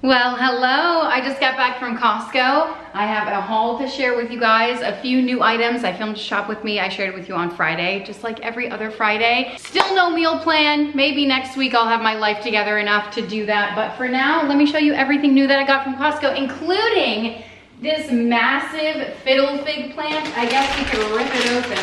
Well, hello. I just got back from Costco. I have a haul to share with you guys, a few new items. I filmed Shop With Me. I shared it with you on Friday, just like every other Friday. Still no meal plan. Maybe next week I'll have my life together enough to do that. But for now, let me show you everything new that I got from Costco, including this massive fiddle fig plant. I guess you could rip it open.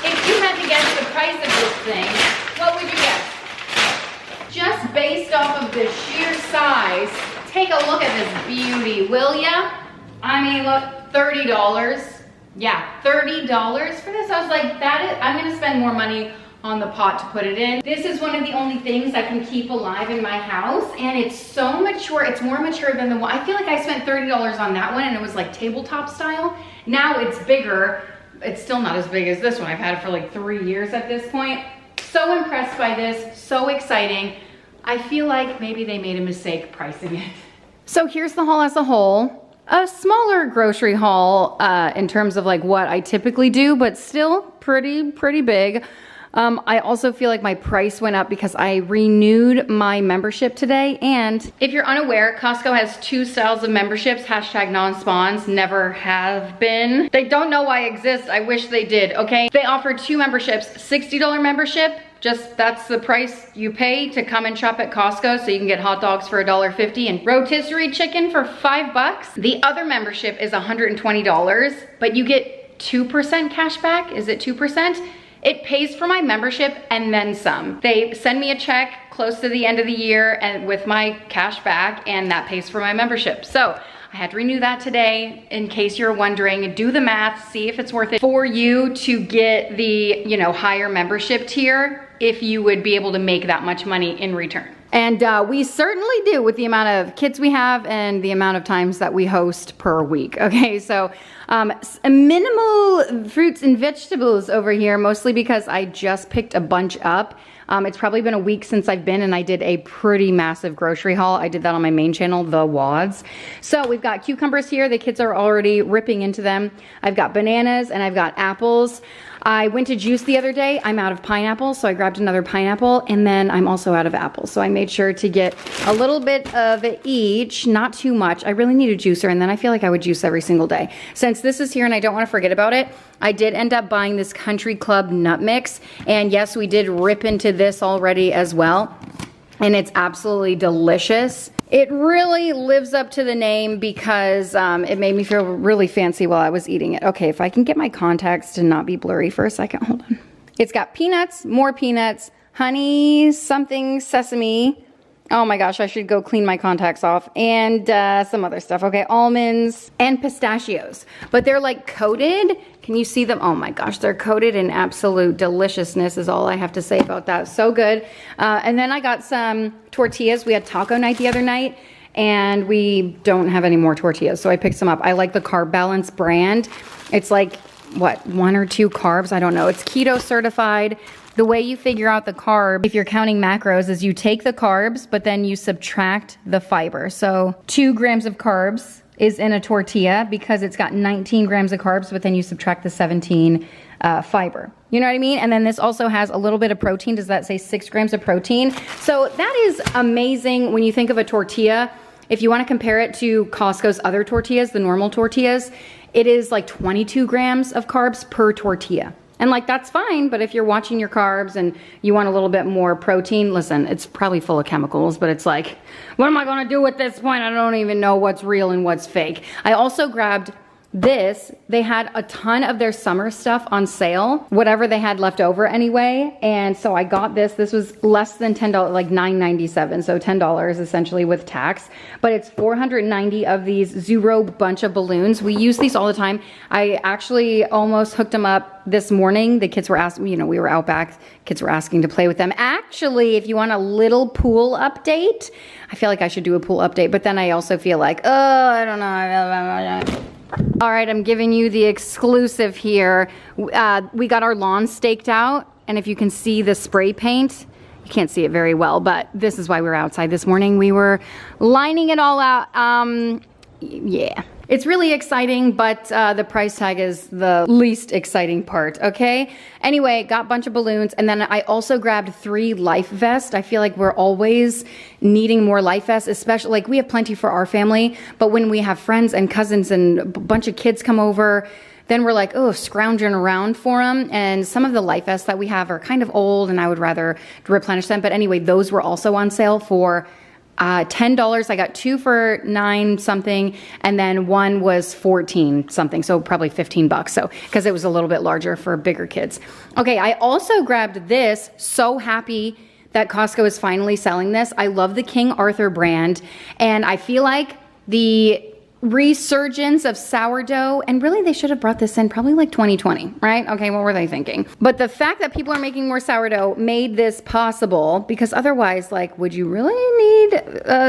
If you had to guess the price of this thing, what would you guess? Just based off of the sheer size, take a look at this beauty, will ya? I mean, look, $30. Yeah, $30 for this. I was like, I'm gonna spend more money on the pot to put it in. This is one of the only things I can keep alive in my house, and it's so mature. It's more mature than the one. I feel like I spent $30 on that one, and it was like tabletop style. Now it's bigger. It's still not as big as this one. I've had it for like 3 years at this point. So impressed by this, so exciting. I feel like maybe they made a mistake pricing it. So here's the haul as a whole. A smaller grocery haul in terms of like what I typically do, but still pretty big. I also feel like my price went up because I renewed my membership today. And if you're unaware, Costco has 2 styles of memberships, #non-spawns, never have been. They don't know I exist. I wish they did, okay? They offer 2 memberships, $60 membership. Just that's the price you pay to come and shop at Costco, so you can get hot dogs for $1.50 and rotisserie chicken for $5. The other membership is $120, but you get 2% cash back. Is it 2%? It pays for my membership and then some. They send me a check close to the end of the year and with my cash back, and that pays for my membership. So I had to renew that today. In case you're wondering, do the math, see if it's worth it for you to get the, higher membership tier, if you would be able to make that much money in return. And we certainly do with the amount of kids we have and the amount of times that we host per week. Okay, so minimal fruits and vegetables over here, mostly because I just picked a bunch up. It's probably been a week since I've been, and I did a pretty massive grocery haul. I did that on my main channel, The Wads. So we've got cucumbers here. The kids are already ripping into them. I've got bananas and I've got apples. I went to juice the other day. I'm out of pineapple, so I grabbed another pineapple, and then I'm also out of apples. So I made sure to get a little bit of each, not too much. I really need a juicer, and then I feel like I would juice every single day. Since this is here and I don't want to forget about it, I did end up buying this Country Club nut mix, and yes, we did rip into this already as well, and it's absolutely delicious. It really lives up to the name because it made me feel really fancy while I was eating it. Okay, if I can get my contacts to not be blurry for a second, hold on. It's got peanuts, more peanuts, honey, something, sesame. Oh my gosh, I should go clean my contacts off, and some other stuff. Okay, almonds and pistachios, but they're like coated. Can you see them? Oh my gosh, they're coated in absolute deliciousness is all I have to say about that. So good. And then I got some tortillas. We had taco night the other night, and we don't have any more tortillas, so I picked some up. I like the Carb Balance brand. It's like, what, 1 or 2 carbs? I don't know. It's keto certified. The way you figure out the carb, if you're counting macros, is you take the carbs, but then you subtract the fiber. So 2 grams of carbs is in a tortilla because it's got 19 grams of carbs, but then you subtract the 17 fiber. You know what I mean? And then this also has a little bit of protein. Does that say 6 grams of protein? So that is amazing when you think of a tortilla. If you want to compare it to Costco's other tortillas, the normal tortillas, it is like 22 grams of carbs per tortilla. And like, that's fine, but if you're watching your carbs and you want a little bit more protein, listen, it's probably full of chemicals, but it's like, what am I gonna do at this point? I don't even know what's real and what's fake. I also grabbed this. They had a ton of their summer stuff on sale, whatever they had left over anyway. And so I got this. This was less than $10, like $9.97. So $10 essentially with tax, but it's 490 of these Zero bunch of balloons. We use these all the time. I actually almost hooked them up this morning. The kids were asking, we were out back. Kids were asking to play with them. Actually, if you want a little pool update, I feel like I should do a pool update, but then I also feel like, I don't know. All right, I'm giving you the exclusive here. We got our lawn staked out, and if you can see the spray paint, you can't see it very well, but this is why we were outside this morning. We were lining it all out. Yeah. It's really exciting, but the price tag is the least exciting part, okay? Anyway, got a bunch of balloons, and then I also grabbed 3 life vests. I feel like we're always needing more life vests, especially, like, we have plenty for our family, but when we have friends and cousins and a bunch of kids come over, then we're like, oh, scrounging around for them. And some of the life vests that we have are kind of old, and I would rather replenish them. But anyway, those were also on sale for $10. I got 2 for $9 something, and then 1 was 14 something, so probably 15 bucks. So because it was a little bit larger for bigger kids. Okay, I also grabbed this. So happy that Costco is finally selling this. I love the King Arthur brand, and I feel like the resurgence of sourdough, and really they should have brought this in probably like 2020, right? Okay, what were they thinking? But the fact that people are making more sourdough made this possible, because otherwise, like, would you really need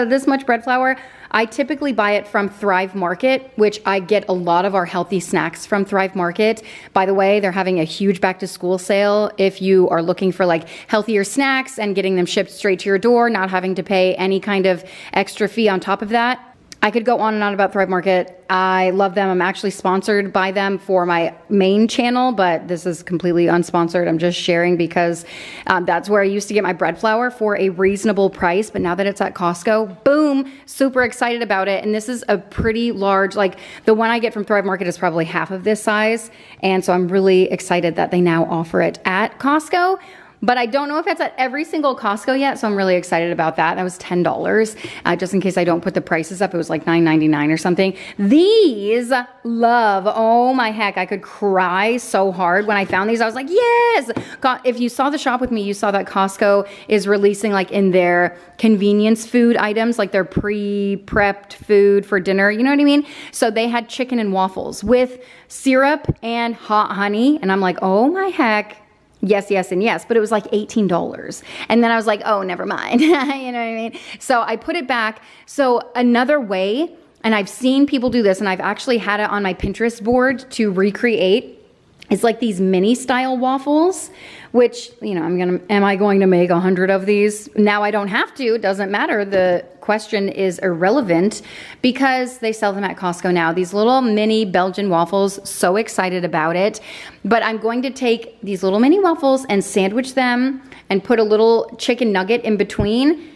this much bread flour? I typically buy it from Thrive Market, which I get a lot of our healthy snacks from Thrive Market. By the way, they're having a huge back to school sale. If you are looking for like healthier snacks and getting them shipped straight to your door, not having to pay any kind of extra fee on top of that. I could go on and on about Thrive Market. I love them. I'm actually sponsored by them for my main channel, but this is completely unsponsored. I'm just sharing because that's where I used to get my bread flour for a reasonable price. But now that it's at Costco, boom, super excited about it. And this is a pretty large, like the one I get from Thrive Market is probably half of this size. And so I'm really excited that they now offer it at Costco. But I don't know if it's at every single Costco yet, so I'm really excited about that. That was $10. Just in case I don't put the prices up, it was like $9.99 or something. These love, oh my heck, I could cry so hard when I found these. I was like, yes! If you saw the shop with me, you saw that Costco is releasing like in their convenience food items, like their pre-prepped food for dinner, you know what I mean? So they had chicken and waffles with syrup and hot honey, and I'm like, oh my heck. Yes, yes, and yes, but it was like $18. And then I was like, oh, never mind. You know what I mean? So I put it back. So another way, and I've seen people do this, and I've actually had it on my Pinterest board to recreate, is like these mini style waffles, which, you know, am I going to make 100 of these? Now I don't have to, it doesn't matter. The question is irrelevant because they sell them at Costco now. These little mini Belgian waffles, so excited about it. But I'm going to take these little mini waffles and sandwich them and put a little chicken nugget in between.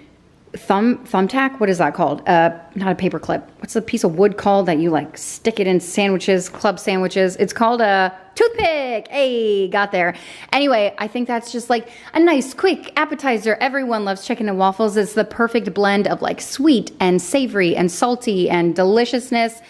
Thumbtack, what is that called? Not a paper clip. What's the piece of wood called that you like stick it in sandwiches, club sandwiches? It's called a toothpick. Hey, got there. Anyway, I think that's just like a nice quick appetizer. Everyone loves chicken and waffles. It's the perfect blend of like sweet and savory and salty and deliciousness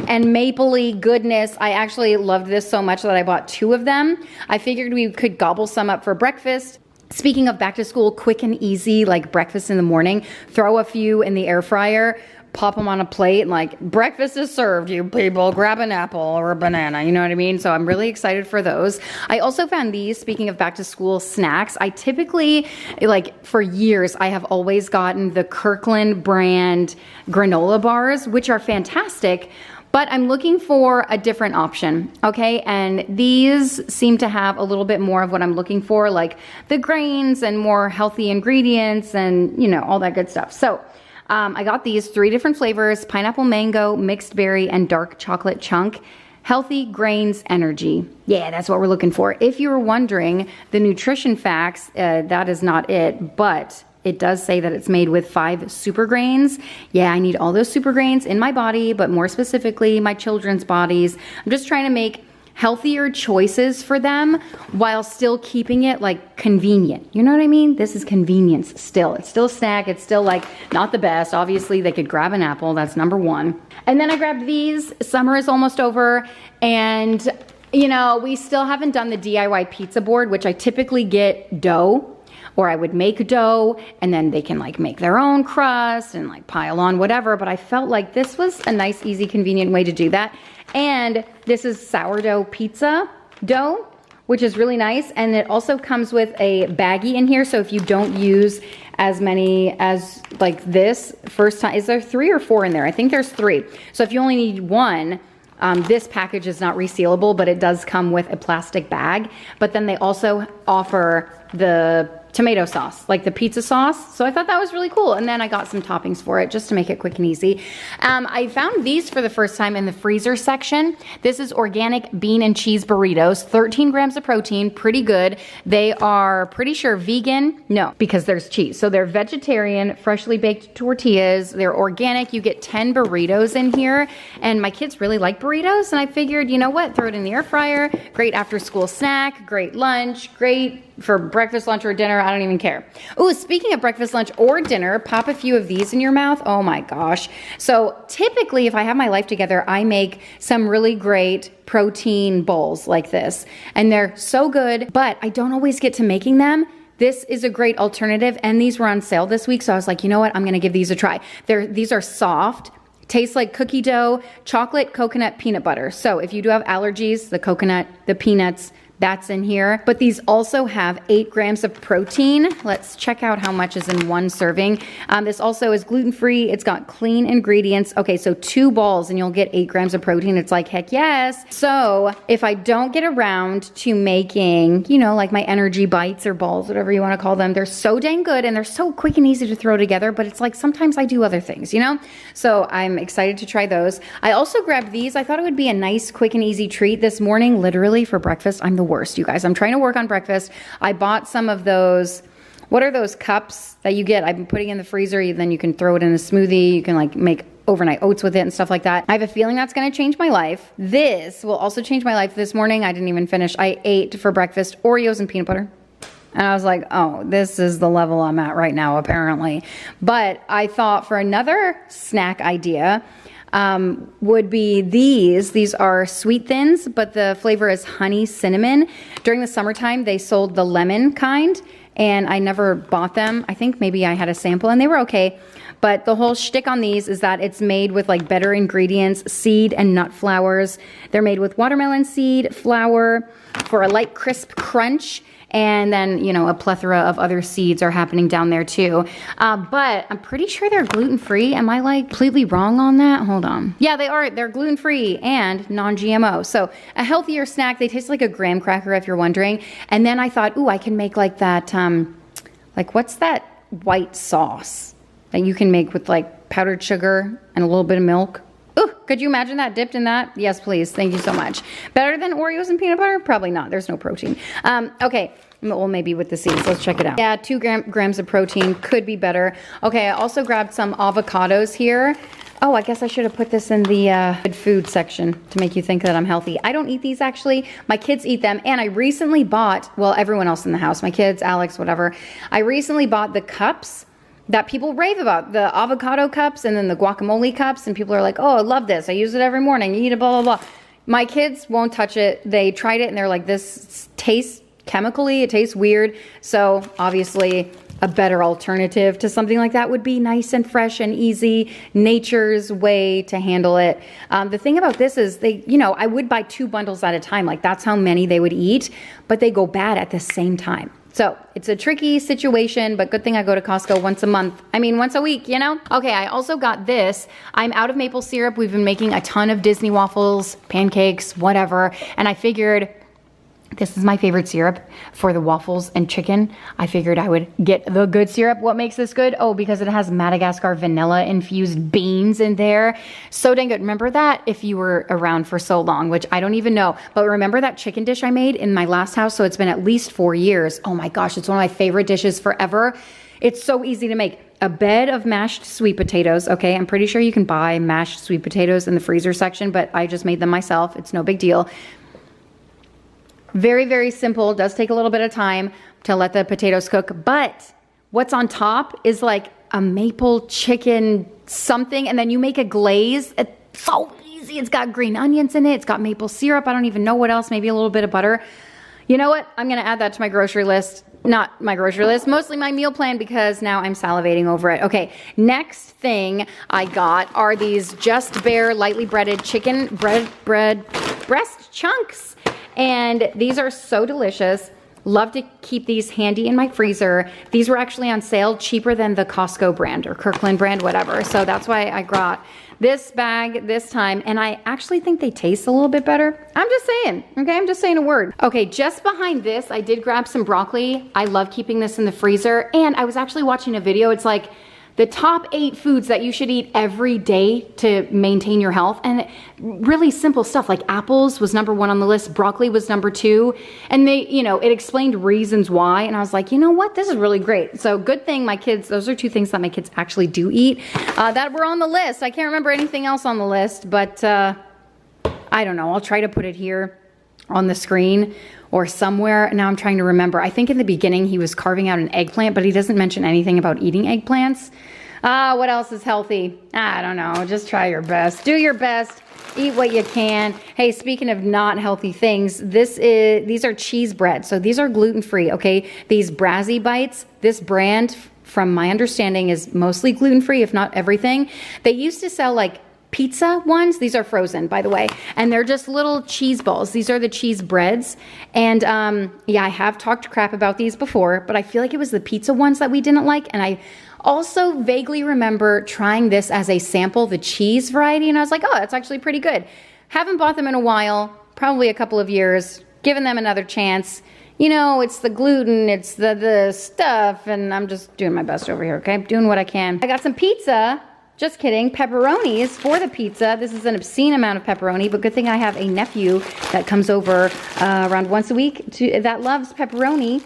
and mapley goodness. I actually loved this so much that I bought 2 of them. I figured we could gobble some up for breakfast. Speaking of back to school, quick and easy, like breakfast in the morning, throw a few in the air fryer, pop them on a plate, and like breakfast is served, you people, grab an apple or a banana, you know what I mean? So I'm really excited for those. I also found these, speaking of back to school snacks, I typically, like for years, I have always gotten the Kirkland brand granola bars, which are fantastic. But I'm looking for a different option, okay? And these seem to have a little bit more of what I'm looking for, like the grains and more healthy ingredients and, you know, all that good stuff. So I got these 3 different flavors: pineapple mango, mixed berry, and dark chocolate chunk. Healthy grains energy. Yeah, that's what we're looking for. If you were wondering, the nutrition facts, that is not it, but it does say that it's made with 5 super grains. Yeah, I need all those super grains in my body, but more specifically, my children's bodies. I'm just trying to make healthier choices for them while still keeping it like convenient. You know what I mean? This is convenience still. It's still a snack. It's still like not the best. Obviously, they could grab an apple. That's number 1. And then I grabbed these. Summer is almost over, and you know, we still haven't done the DIY pizza board, which I typically get dough. Or I would make dough and then they can like make their own crust and like pile on whatever. But I felt like this was a nice, easy, convenient way to do that. And this is sourdough pizza dough, which is really nice. And it also comes with a baggie in here. So if you don't use as many as like this first time, is there 3 or 4 in there? I think there's 3. So if you only need 1, this package is not resealable, but it does come with a plastic bag. But then they also offer the tomato sauce, like the pizza sauce. So I thought that was really cool. And then I got some toppings for it just to make it quick and easy. I found these for the first time in the freezer section. This is organic bean and cheese burritos, 13 grams of protein, pretty good. They are pretty sure vegan. No, because there's cheese. So they're vegetarian, freshly baked tortillas. They're organic. You get 10 burritos in here. And my kids really like burritos. And I figured, you know what? Throw it in the air fryer. Great after school snack, great lunch, great for breakfast, lunch, or dinner. I don't even care. Oh, speaking of breakfast, lunch, or dinner, pop a few of these in your mouth. Oh my gosh. So typically, if I have my life together, I make some really great protein bowls like this. And they're so good, but I don't always get to making them. This is a great alternative. And these were on sale this week. So I was like, you know what? I'm going to give these a try. These are soft. Tastes like cookie dough, chocolate, coconut, peanut butter. So if you do have allergies, the coconut, the peanuts, that's in here. But these also have 8 grams of protein. Let's check out how much is in one serving. This also is gluten-free. It's got clean ingredients. Okay, so 2 balls and you'll get 8 grams of protein. It's like, heck yes. So if I don't get around to making, you know, like my energy bites or balls, whatever you want to call them, they're so dang good and they're so quick and easy to throw together. But it's like sometimes I do other things, you know? So I'm excited to try those. I also grabbed these. I thought it would be a nice, quick and easy treat this morning, literally for breakfast. I'm the worst, you guys. I'm trying to work on breakfast. I bought some of those, what are those cups that you get? I've been putting in the freezer, then you can throw it in a smoothie. You can like make overnight oats with it and stuff like that. I have a feeling that's going to change my life. This will also change my life. This morning, I didn't even finish. I ate for breakfast Oreos and peanut butter. And I was like, oh, this is the level I'm at right now, apparently. But I thought for another snack idea, would be these. These are sweet thins, but the flavor is honey cinnamon. During the summertime, they sold the lemon kind, and I never bought them. I think maybe I had a sample, and they were okay. But the whole shtick on these is that it's made with like better ingredients, seed and nut flours. They're made with watermelon seed, flour for a light crisp crunch. And then, you know, a plethora of other seeds are happening down there too. But I'm pretty sure they're gluten-free. Am I like completely wrong on that? Hold on. Yeah, they are. They're gluten-free and non-GMO. So a healthier snack. They taste like a graham cracker if you're wondering. And then I thought, ooh, I can make like that, like what's that white sauce that you can make with like powdered sugar and a little bit of milk? Ooh, could you imagine that dipped in that? Yes, please. Thank you so much. Better than Oreos and peanut butter? Probably not. There's no protein. Okay. Well, maybe with the seeds. Let's check it out. Yeah, 2 grams of protein could be better. Okay, I also grabbed some avocados here. Oh, I guess I should have put this in the food section to make you think that I'm healthy. I don't eat these actually. My kids eat them. And I recently bought, well, everyone else in the house, my kids, Alex, whatever. I recently bought the cups that people rave about, the avocado cups and then the guacamole cups. And people are like, oh, I love this. I use it every morning. You eat it, blah, blah, blah. My kids won't touch it. They tried it and they're like, this tastes chemically, it tastes weird. So obviously a better alternative to something like that would be nice and fresh and easy, nature's way to handle it. The thing about this is they, you know, I would buy 2 bundles at a time. Like that's how many they would eat, but they go bad at the same time. So it's a tricky situation, but good thing I go to Costco once a week, you know? Okay, I also got this. I'm out of maple syrup. We've been making a ton of Disney waffles, pancakes, whatever. And I figured this is my favorite syrup for the waffles and chicken. I figured I would get the good syrup. What makes this good? Oh, because it has Madagascar vanilla infused beans in there. So dang good. Remember that if you were around for so long, which I don't even know. But remember that chicken dish I made in my last house? So it's been at least 4 years. Oh my gosh, it's one of my favorite dishes forever. It's so easy to make. A bed of mashed sweet potatoes. Okay, I'm pretty sure you can buy mashed sweet potatoes in the freezer section, but I just made them myself. It's no big deal. Very, very simple. Does take a little bit of time to let the potatoes cook. But what's on top is like a maple chicken something. And then you make a glaze. It's so easy. It's got green onions in it. It's got maple syrup. I don't even know what else. Maybe a little bit of butter. You know what? I'm going to add that to my grocery list. Not my grocery list. Mostly my meal plan because now I'm salivating over it. Okay. Next thing I got are these Just Bare lightly breaded chicken breast chunks. And these are so delicious. Love to keep these handy in my freezer. These were actually on sale, cheaper than the Costco brand or Kirkland brand, whatever. So that's why I got this bag this time, and I actually think they taste a little bit better. I'm just saying, okay? I'm just saying a word. Okay, just behind this, I did grab some broccoli. I love keeping this in the freezer, and I was actually watching a video. It's like the top 8 foods that you should eat every day to maintain your health. And really simple stuff like apples was number 1 on the list. Broccoli was number 2. And they, you know, it explained reasons why. And I was like, you know what? This is really great. So good thing my kids, those are 2 things that my kids actually do eat that were on the list. I can't remember anything else on the list, but I don't know. I'll try to put it here on the screen or somewhere. Now I'm trying to remember. I think in the beginning he was carving out an eggplant, but he doesn't mention anything about eating eggplants. What else is healthy? I don't know. Just try your best. Do your best. Eat what you can. Hey, speaking of not healthy things, these are cheese bread. So these are gluten-free, okay? These Brazzy Bites, this brand, from my understanding, is mostly gluten-free, if not everything. They used to sell like pizza ones. These are frozen, by the way, and they're just little cheese balls. These are the cheese breads. And yeah, I have talked crap about these before, but I feel like it was the pizza ones that we didn't like. And I also vaguely remember trying this as a sample, the cheese variety, and I was like, oh, that's actually pretty good. Haven't bought them in a while, probably a couple of years, given them another chance. You know, it's the gluten, it's the stuff, and I'm just doing my best over here, okay? Doing what I can. I got some pizza. Just kidding, pepperonis for the pizza. This is an obscene amount of pepperoni, but good thing I have a nephew that comes over around once a week that loves pepperoni.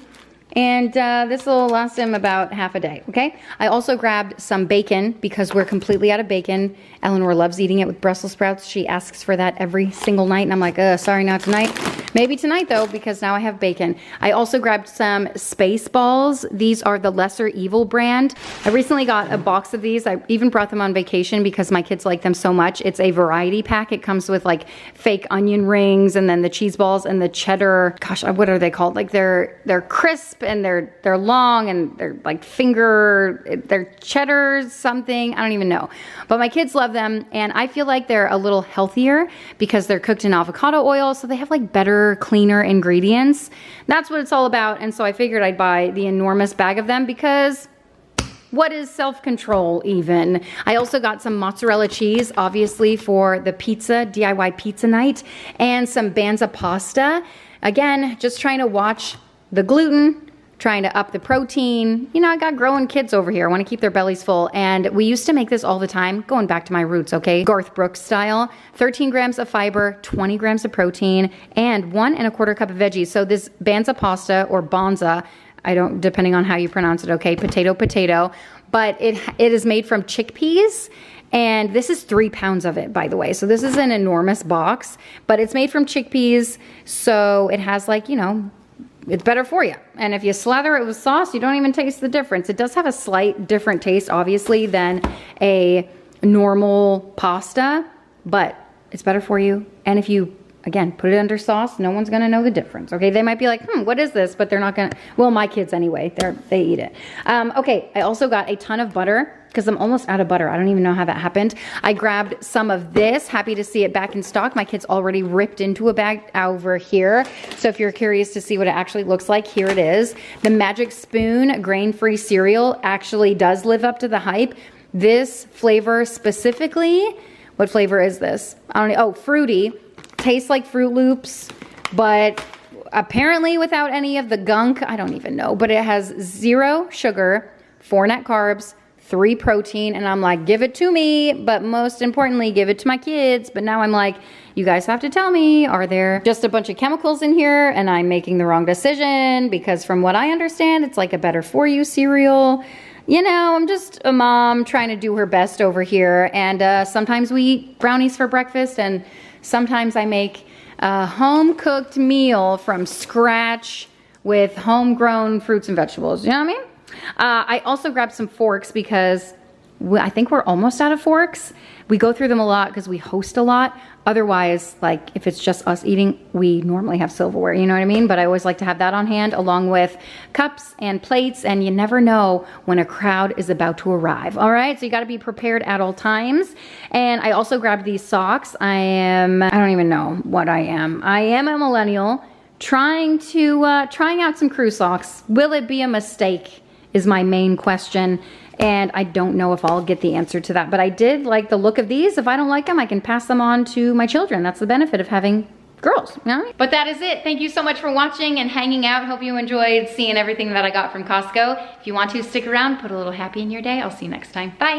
And this will last him about half a day, okay? I also grabbed some bacon because we're completely out of bacon. Eleanor loves eating it with Brussels sprouts. She asks for that every single night, and I'm like, sorry, not tonight. Maybe tonight, though, because now I have bacon. I also grabbed some Space Balls. These are the Lesser Evil brand. I recently got a box of these. I even brought them on vacation because my kids like them so much. It's a variety pack. It comes with like fake onion rings and then the cheese balls and the cheddar. Gosh, what are they called? Like they're crisp and they're long and they're like they're cheddar something. I don't even know. But my kids love them, and I feel like they're a little healthier because they're cooked in avocado oil, so they have like better, cleaner ingredients. That's what it's all about, and so I figured I'd buy the enormous bag of them because what is self-control even? I also got some mozzarella cheese, obviously, for the pizza, DIY pizza night, and some Banza pasta. Again, just trying to watch the gluten, trying to up the protein. You know, I got growing kids over here. I want to keep their bellies full. And we used to make this all the time, going back to my roots, okay? Garth Brooks style. 13 grams of fiber, 20 grams of protein, and 1 1/4 cup of veggies. So this Banza pasta or Banza, depending on how you pronounce it, okay? Potato. But it is made from chickpeas. And this is 3 pounds of it, by the way. So this is an enormous box, but it's made from chickpeas. So it has like, you know, it's better for you. And if you slather it with sauce, you don't even taste the difference. It does have a slight different taste, obviously, than a normal pasta, but it's better for you. And if you, again, put it under sauce, no one's gonna know the difference, okay? They might be like, what is this? But they're not gonna, well, my kids anyway, they eat it. Okay, I also got a ton of butter because I'm almost out of butter. I don't even know how that happened. I grabbed some of this. Happy to see it back in stock. My kids already ripped into a bag over here. So if you're curious to see what it actually looks like, here it is. The Magic Spoon grain-free cereal actually does live up to the hype. This flavor specifically, what flavor is this? I don't know. Oh, fruity. Tastes like Fruit Loops, but apparently without any of the gunk. I don't even know, but it has 0 sugar, 4 net carbs, 3 protein, and I'm like, give it to me, but most importantly, give it to my kids. But now I'm like, you guys have to tell me, are there just a bunch of chemicals in here and I'm making the wrong decision? Because from what I understand, it's like a better for you cereal. You know, I'm just a mom trying to do her best over here, and sometimes we eat brownies for breakfast, and sometimes I make a home-cooked meal from scratch with homegrown fruits and vegetables. You know what I mean? I also grabbed some forks because I think we're almost out of forks. We go through them a lot because we host a lot. Otherwise, like if it's just us eating, we normally have silverware, you know what I mean? But I always like to have that on hand along with cups and plates, and you never know when a crowd is about to arrive. All right, so you gotta be prepared at all times. And I also grabbed these socks. I don't even know what I am. I am a millennial trying out some crew socks. Will it be a mistake is my main question. And I don't know if I'll get the answer to that, but I did like the look of these. If I don't like them, I can pass them on to my children. That's the benefit of having girls, you know? But that is it. Thank you so much for watching and hanging out. Hope you enjoyed seeing everything that I got from Costco. If you want to, stick around, put a little happy in your day. I'll see you next time. Bye.